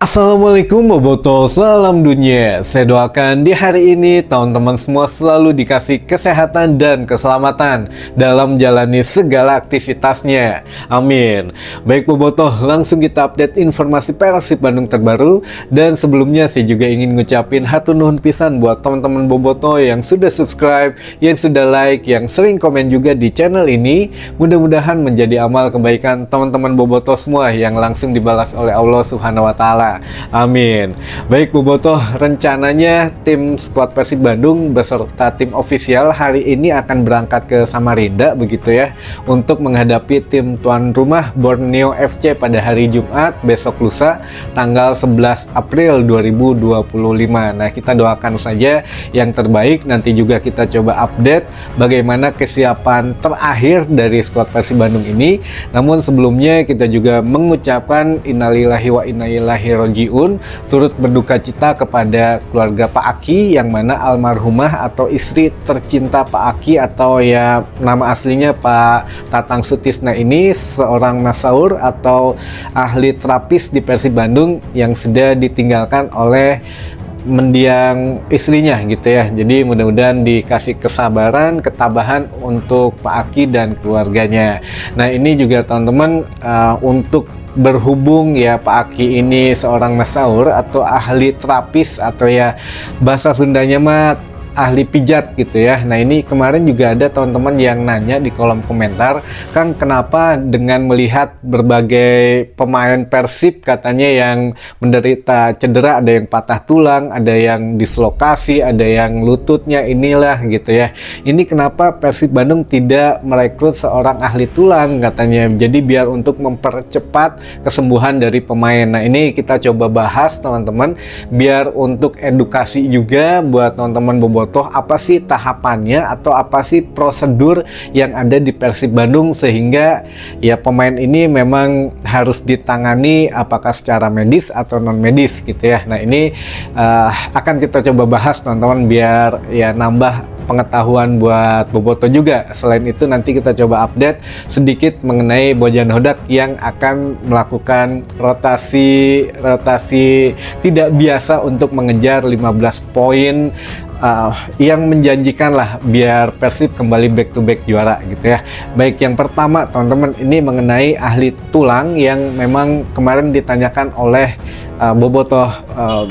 Assalamualaikum Boboto, salam dunia. Saya doakan di hari ini teman-teman semua selalu dikasih kesehatan dan keselamatan dalam menjalani segala aktivitasnya. Amin. Baik Boboto, langsung kita update informasi Persib Bandung terbaru. Dan sebelumnya saya juga ingin ngucapin hatur nuhun pisan buat teman-teman Boboto yang sudah subscribe, yang sudah like, yang sering komen juga di channel ini. Mudah-mudahan menjadi amal kebaikan teman-teman Boboto semua yang langsung dibalas oleh Allah Subhanahu wa Ta'ala. Amin. Baik Boboto, rencananya tim skuad Persib Bandung beserta tim ofisial hari ini akan berangkat ke Samarinda begitu ya, untuk menghadapi tim tuan rumah Borneo FC pada hari Jumat besok lusa tanggal 11 April 2025. Nah, kita doakan saja yang terbaik. Nanti juga kita coba update bagaimana kesiapan terakhir dari skuad Persib Bandung ini. Namun sebelumnya kita juga mengucapkan innalillahi wa inna ilaihi rajiun, turut berduka cita kepada keluarga Pak Aki yang mana almarhumah atau istri tercinta Pak Aki atau ya nama aslinya Pak Tatang Sutisna ini seorang masaur atau ahli terapis di Persib Bandung yang sudah ditinggalkan oleh mendiang istrinya gitu ya. Jadi mudah-mudahan dikasih kesabaran, ketabahan untuk Pak Aki dan keluarganya. Nah, ini juga teman-teman untuk berhubung ya Pak Aki ini seorang masaur atau ahli terapis atau ya bahasa Sundanya mah ahli pijat gitu ya. Nah, ini kemarin juga ada teman-teman yang nanya di kolom komentar, Kang, kenapa dengan melihat berbagai pemain Persib katanya yang menderita cedera, ada yang patah tulang, ada yang dislokasi, ada yang lututnya inilah gitu ya. Ini kenapa Persib Bandung tidak merekrut seorang ahli tulang katanya, jadi biar untuk mempercepat kesembuhan dari pemain. Nah, ini kita coba bahas teman-teman biar untuk edukasi juga buat teman-teman Bobotoh, apa sih tahapannya atau apa sih prosedur yang ada di Persib Bandung sehingga ya pemain ini memang harus ditangani apakah secara medis atau non medis gitu ya. Nah, ini akan kita coba bahas teman-teman biar ya nambah pengetahuan buat Boboto juga. Selain itu nanti kita coba update sedikit mengenai Bojan Hodak yang akan melakukan rotasi tidak biasa untuk mengejar 15 poin yang menjanjikan lah biar Persib kembali back to back juara gitu ya. Baik, yang pertama teman-teman ini mengenai ahli tulang yang memang kemarin ditanyakan oleh Boboto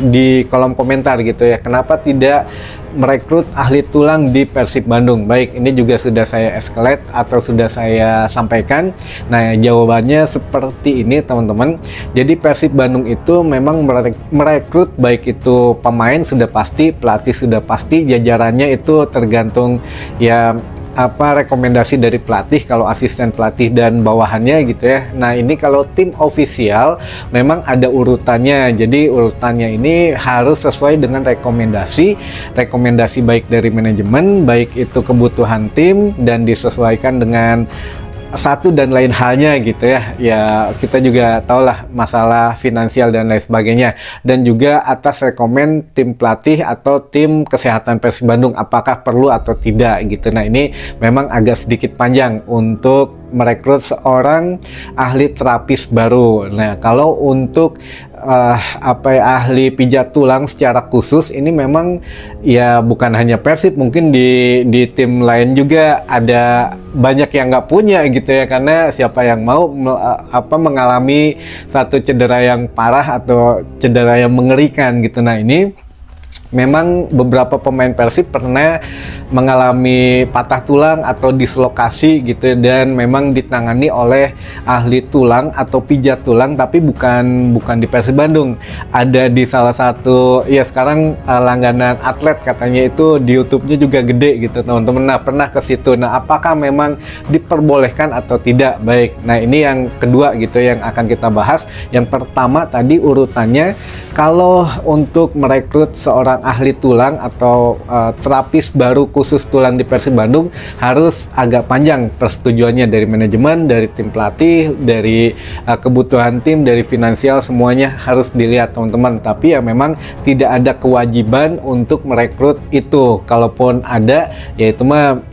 di kolom komentar gitu ya, kenapa tidak merekrut ahli tulang di Persib Bandung. Baik, ini juga sudah saya escalate atau sudah saya sampaikan. Nah, jawabannya seperti ini teman-teman. Jadi Persib Bandung itu memang merekrut baik itu pemain sudah pasti, pelatih sudah pasti, jajarannya itu tergantung ya apa rekomendasi dari pelatih, kalau asisten pelatih dan bawahannya gitu ya. Nah, ini kalau tim ofisial memang ada urutannya, jadi urutannya ini harus sesuai dengan rekomendasi baik dari manajemen, baik itu kebutuhan tim dan disesuaikan dengan satu dan lain halnya gitu ya. Ya, kita juga tahulah masalah finansial dan lain sebagainya, dan juga atas rekomen tim pelatih atau tim kesehatan Persib Bandung apakah perlu atau tidak gitu. Nah, ini memang agak sedikit panjang untuk merekrut seorang ahli terapis baru. Nah, kalau untuk ahli pijat tulang secara khusus ini memang ya bukan hanya Persib, mungkin di tim lain juga ada banyak yang nggak punya gitu ya, karena siapa yang mau mengalami satu cedera yang parah atau cedera yang mengerikan gitu. Nah, ini memang beberapa pemain Persib pernah mengalami patah tulang atau dislokasi gitu, dan memang ditangani oleh ahli tulang atau pijat tulang, tapi bukan di Persib Bandung. Ada di salah satu ya sekarang langganan atlet katanya itu di YouTube-nya juga gede gitu teman-teman. Nah, pernah ke situ. Nah, apakah memang diperbolehkan atau tidak? Baik. Nah, ini yang kedua gitu yang akan kita bahas. Yang pertama tadi urutannya, kalau untuk merekrut seorang ahli tulang atau terapis baru khusus tulang di Persib Bandung harus agak panjang persetujuannya dari manajemen, dari tim pelatih, dari kebutuhan tim, dari finansial, semuanya harus dilihat teman-teman. Tapi ya memang tidak ada kewajiban untuk merekrut itu. Kalaupun ada, yaitu mah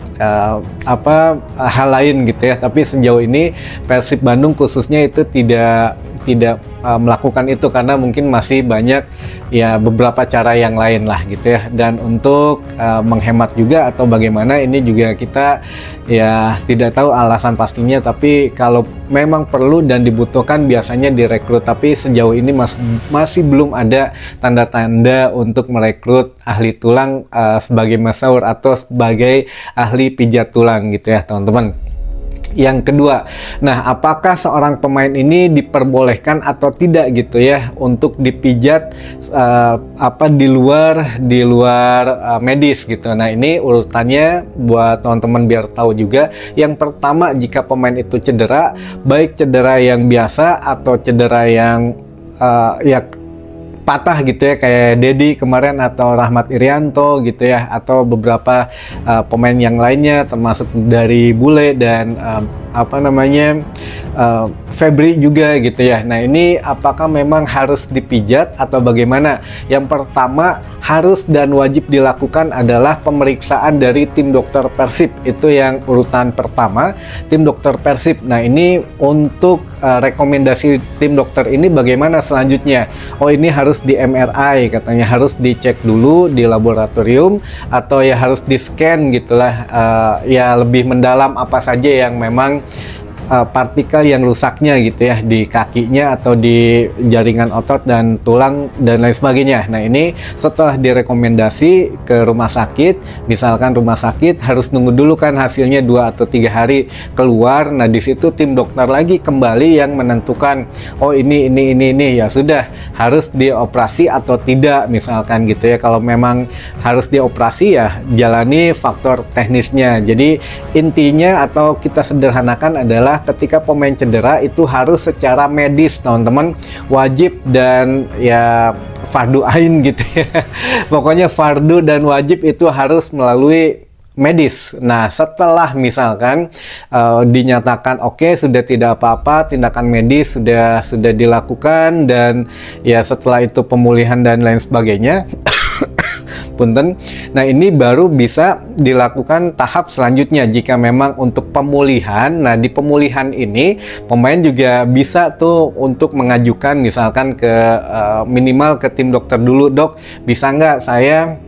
hal lain gitu ya. Tapi sejauh ini Persib Bandung khususnya itu tidak tidak melakukan itu karena mungkin masih banyak ya beberapa cara yang lain lah gitu ya. Dan untuk menghemat juga atau bagaimana, ini juga kita ya tidak tahu alasan pastinya, tapi kalau memang perlu dan dibutuhkan biasanya direkrut, tapi sejauh ini masih belum ada tanda-tanda untuk merekrut ahli tulang sebagai masseur atau sebagai ahli pijat tulang gitu ya teman-teman. Yang kedua, nah apakah seorang pemain ini diperbolehkan atau tidak gitu ya untuk dipijat di luar medis gitu. Nah ini urutannya buat teman-teman biar tahu juga. Yang pertama, jika pemain itu cedera, baik cedera yang biasa atau cedera yang ya patah gitu ya, kayak Dedi kemarin atau Rahmat Irianto gitu ya, atau beberapa pemain yang lainnya termasuk dari Bule dan Febri juga gitu ya. Nah ini apakah memang harus dipijat atau bagaimana? Yang pertama, harus dan wajib dilakukan adalah pemeriksaan dari tim dokter Persib. Itu yang urutan pertama, tim dokter Persib. Nah ini untuk rekomendasi tim dokter ini bagaimana selanjutnya? Oh ini harus di MRI katanya, harus dicek dulu di laboratorium atau ya harus di scan gitulah, ya lebih mendalam apa saja yang memang partikel yang rusaknya gitu ya di kakinya atau di jaringan otot dan tulang dan lain sebagainya. Nah ini setelah direkomendasi ke rumah sakit, misalkan rumah sakit harus nunggu dulu kan hasilnya 2 atau 3 hari keluar. Nah di situ tim dokter lagi kembali yang menentukan, oh ini ya sudah harus dioperasi atau tidak misalkan gitu ya. Kalau memang harus dioperasi ya jalani faktor teknisnya. Jadi intinya atau kita sederhanakan adalah ketika pemain cedera itu harus secara medis teman-teman, wajib dan ya fardu ain gitu ya. Pokoknya fardu dan wajib itu harus melalui medis. Nah setelah misalkan dinyatakan oke, sudah tidak apa-apa, tindakan medis sudah dilakukan dan ya setelah itu pemulihan dan lain sebagainya punten. Nah ini baru bisa dilakukan tahap selanjutnya jika memang untuk pemulihan. Nah di pemulihan ini pemain juga bisa tuh untuk mengajukan misalkan ke minimal ke tim dokter dulu, dok bisa nggak saya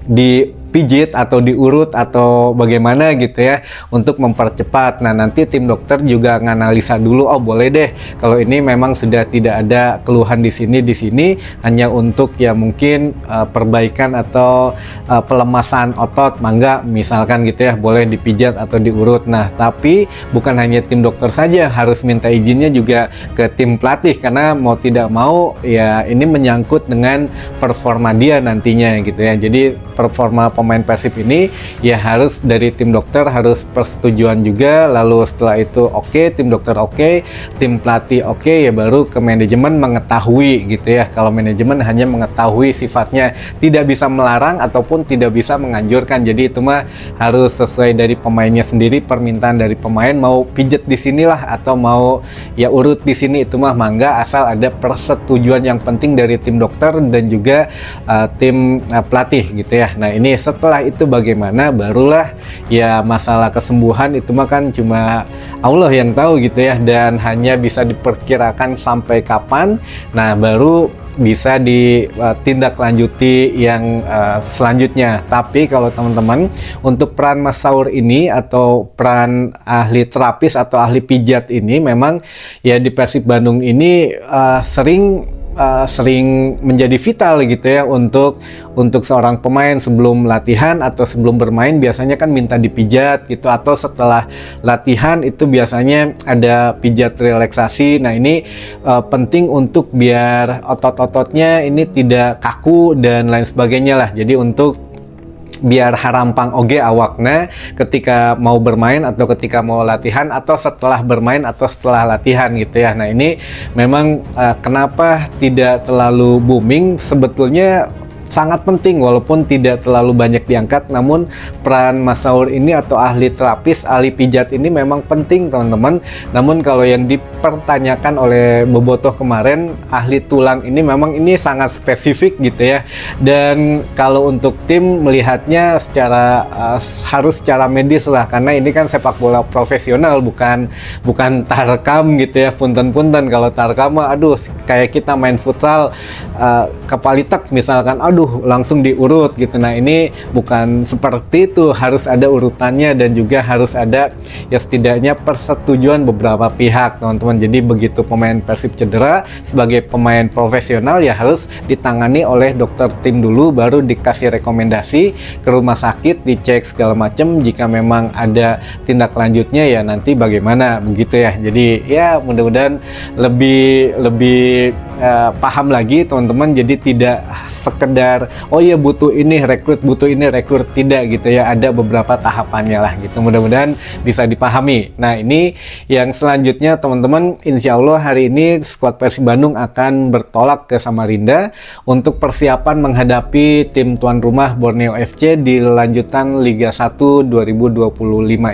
dipijit atau diurut atau bagaimana gitu ya untuk mempercepat. Nah nanti tim dokter juga nganalisa dulu, oh boleh deh kalau ini memang sudah tidak ada keluhan di sini hanya untuk ya mungkin perbaikan atau pelemasan otot, mangga misalkan gitu ya, boleh dipijat atau diurut. Nah tapi bukan hanya tim dokter saja, harus minta izinnya juga ke tim pelatih karena mau tidak mau ya ini menyangkut dengan performa dia nantinya gitu ya. Jadi performa pemain Persib ini ya harus dari tim dokter harus persetujuan juga, lalu setelah itu oke, tim dokter oke, tim pelatih oke, ya baru ke manajemen mengetahui gitu ya. Kalau manajemen hanya mengetahui sifatnya, tidak bisa melarang ataupun tidak bisa menganjurkan. Jadi itu mah harus sesuai dari pemainnya sendiri, permintaan dari pemain mau pijet di sinilah atau mau ya urut di sini, itu mah mangga asal ada persetujuan yang penting dari tim dokter dan juga tim pelatih gitu ya. Nah ini setelah itu bagaimana, barulah ya masalah kesembuhan itu mah kan cuma Allah yang tahu gitu ya, dan hanya bisa diperkirakan sampai kapan. Nah baru bisa ditindaklanjuti yang selanjutnya. Tapi kalau teman-teman untuk peran masseur ini atau peran ahli terapis atau ahli pijat ini memang ya di Persib Bandung ini sering menjadi vital gitu ya untuk seorang pemain sebelum latihan atau sebelum bermain biasanya kan minta dipijat gitu, atau setelah latihan itu biasanya ada pijat relaksasi. Nah ini penting untuk biar otot-ototnya ini tidak kaku dan lain sebagainya lah. Jadi untuk biar harampang oge awakna ketika mau bermain atau ketika mau latihan atau setelah bermain atau setelah latihan gitu ya. Nah ini memang kenapa tidak terlalu booming sebetulnya sangat penting walaupun tidak terlalu banyak diangkat, namun peran Mas Saur ini atau ahli terapis, ahli pijat ini memang penting teman-teman. Namun kalau yang dipertanyakan oleh Bobotoh kemarin, ahli tulang ini memang ini sangat spesifik gitu ya. Dan kalau untuk tim melihatnya secara harus secara medis lah, karena ini kan sepak bola profesional, bukan tarkam gitu ya. Punten-punten kalau tarkam aduh kayak kita main futsal kepalitek misalkan, aduh langsung diurut gitu. Nah ini bukan seperti itu, harus ada urutannya dan juga harus ada ya setidaknya persetujuan beberapa pihak teman-teman. Jadi begitu pemain Persib cedera, sebagai pemain profesional ya harus ditangani oleh dokter tim dulu, baru dikasih rekomendasi ke rumah sakit, dicek segala macam. Jika memang ada tindak lanjutnya ya nanti bagaimana begitu ya. Jadi ya mudah-mudahan lebih paham lagi teman-teman. Jadi tidak sekedar oh ya butuh ini rekrut tidak gitu ya, ada beberapa tahapannya lah gitu. Mudah-mudahan bisa dipahami. Nah ini yang selanjutnya teman-teman, insya Allah hari ini skuad Persib Bandung akan bertolak ke Samarinda untuk persiapan menghadapi tim tuan rumah Borneo FC di lanjutan Liga 1 2025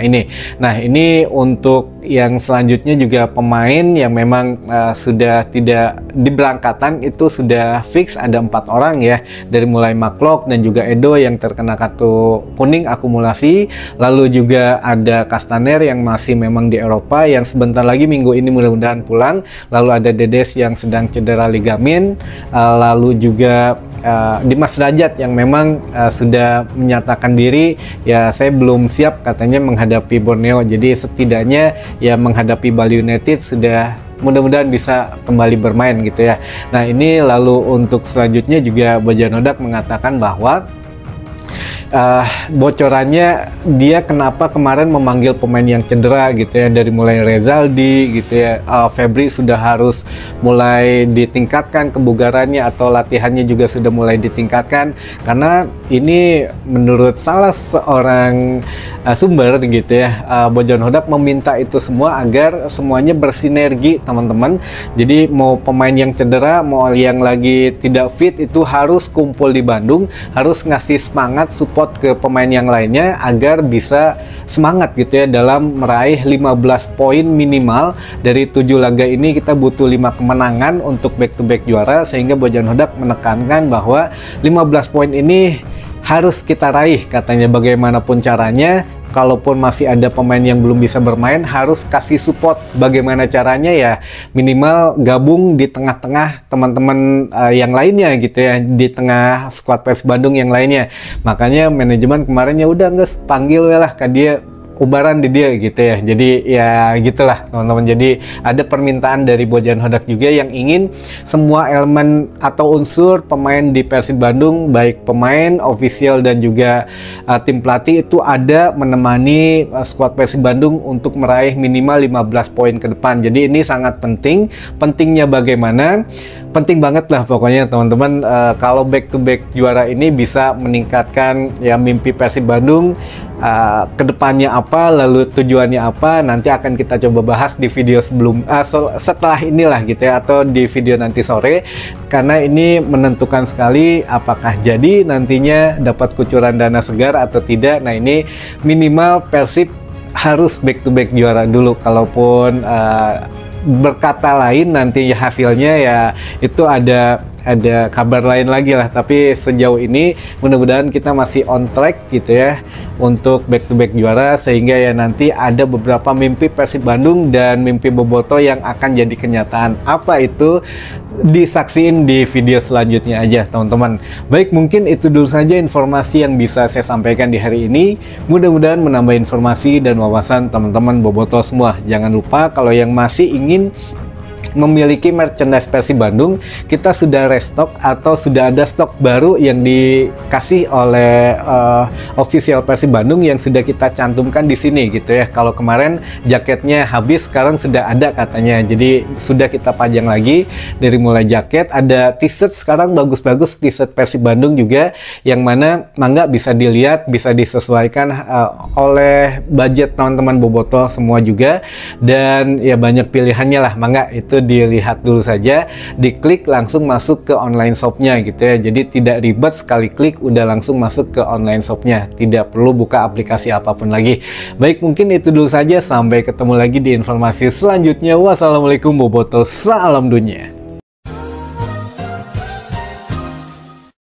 ini. Nah ini untuk yang selanjutnya juga pemain yang memang sudah tidak diberangkatan itu sudah fix, ada 4 orang ya, dari mulai Maklok dan juga Edo yang terkena kartu kuning akumulasi, lalu juga ada Kastaner yang masih memang di Eropa yang sebentar lagi minggu ini mudah-mudahan pulang, lalu ada Dedes yang sedang cedera ligamen, lalu juga Dimas Derajat yang memang sudah menyatakan diri ya saya belum siap katanya menghadapi Borneo, jadi setidaknya ya menghadapi Bali United sudah mudah-mudahan bisa kembali bermain gitu ya. Nah ini lalu untuk selanjutnya juga Bojanodak mengatakan bahwa bocorannya dia kenapa kemarin memanggil pemain yang cedera gitu ya, dari mulai Rezaldi gitu ya, Febri sudah harus mulai ditingkatkan kebugarannya atau latihannya juga sudah mulai ditingkatkan, karena ini menurut salah seorang sumber gitu ya, Bojanodak meminta itu semua agar semuanya bersinergi teman-teman. Jadi mau pemain yang cedera, mau yang lagi tidak fit itu harus kumpul di Bandung, harus ngasih semangat support ke pemain yang lainnya agar bisa semangat gitu ya dalam meraih 15 poin minimal. Dari 7 laga ini kita butuh 5 kemenangan untuk back to back juara, sehingga Bojanodak menekankan bahwa 15 poin ini harus kita raih katanya, bagaimanapun caranya. Kalaupun masih ada pemain yang belum bisa bermain, harus kasih support. Bagaimana caranya ya minimal gabung di tengah-tengah teman-teman yang lainnya gitu ya, di tengah skuad Persib Bandung yang lainnya. Makanya manajemen kemarin ya udah nggak panggil lah ke dia, ubaran di dia gitu ya. Jadi ya gitulah teman-teman. Jadi ada permintaan dari Bojanodak juga yang ingin semua elemen atau unsur pemain di Persib Bandung, baik pemain, official dan juga tim pelatih itu ada menemani skuad Persib Bandung untuk meraih minimal 15 poin ke depan. Jadi ini sangat penting. Pentingnya bagaimana? Penting banget lah pokoknya teman-teman. Kalau back to back juara ini bisa meningkatkan ya mimpi Persib Bandung. Kedepannya apa, lalu tujuannya apa, nanti akan kita coba bahas di video setelah inilah gitu ya, atau di video nanti sore, karena ini menentukan sekali apakah jadi nantinya dapat kucuran dana segar atau tidak. Nah ini minimal Persib harus back to back juara dulu. Kalaupun berkata lain nanti hasilnya ya itu ada kabar lain lagi lah. Tapi sejauh ini mudah-mudahan kita masih on track gitu ya untuk back to back juara, sehingga ya nanti ada beberapa mimpi Persib Bandung dan mimpi Bobotoh yang akan jadi kenyataan. Apa itu? Disaksiin di video selanjutnya aja teman-teman. Baik, mungkin itu dulu saja informasi yang bisa saya sampaikan di hari ini. Mudah-mudahan menambah informasi dan wawasan teman-teman Bobotoh semua. Jangan lupa kalau yang masih ingin memiliki merchandise Persib Bandung, kita sudah restock atau sudah ada stok baru yang dikasih oleh official Persib Bandung yang sudah kita cantumkan di sini gitu ya. Kalau kemarin jaketnya habis, sekarang sudah ada katanya, jadi sudah kita pajang lagi. Dari mulai jaket, ada t-shirt sekarang bagus-bagus, t-shirt Persib Bandung juga, yang mana mangga bisa dilihat, bisa disesuaikan oleh budget teman-teman Bobotoh semua juga, dan ya banyak pilihannya lah, mangga itu itu dilihat dulu saja, diklik langsung masuk ke online shopnya gitu ya. Jadi tidak ribet, sekali klik udah langsung masuk ke online shopnya, tidak perlu buka aplikasi apapun lagi. Baik, mungkin itu dulu saja, sampai ketemu lagi di informasi selanjutnya. Wassalamualaikum, bobotoh, salam dunia.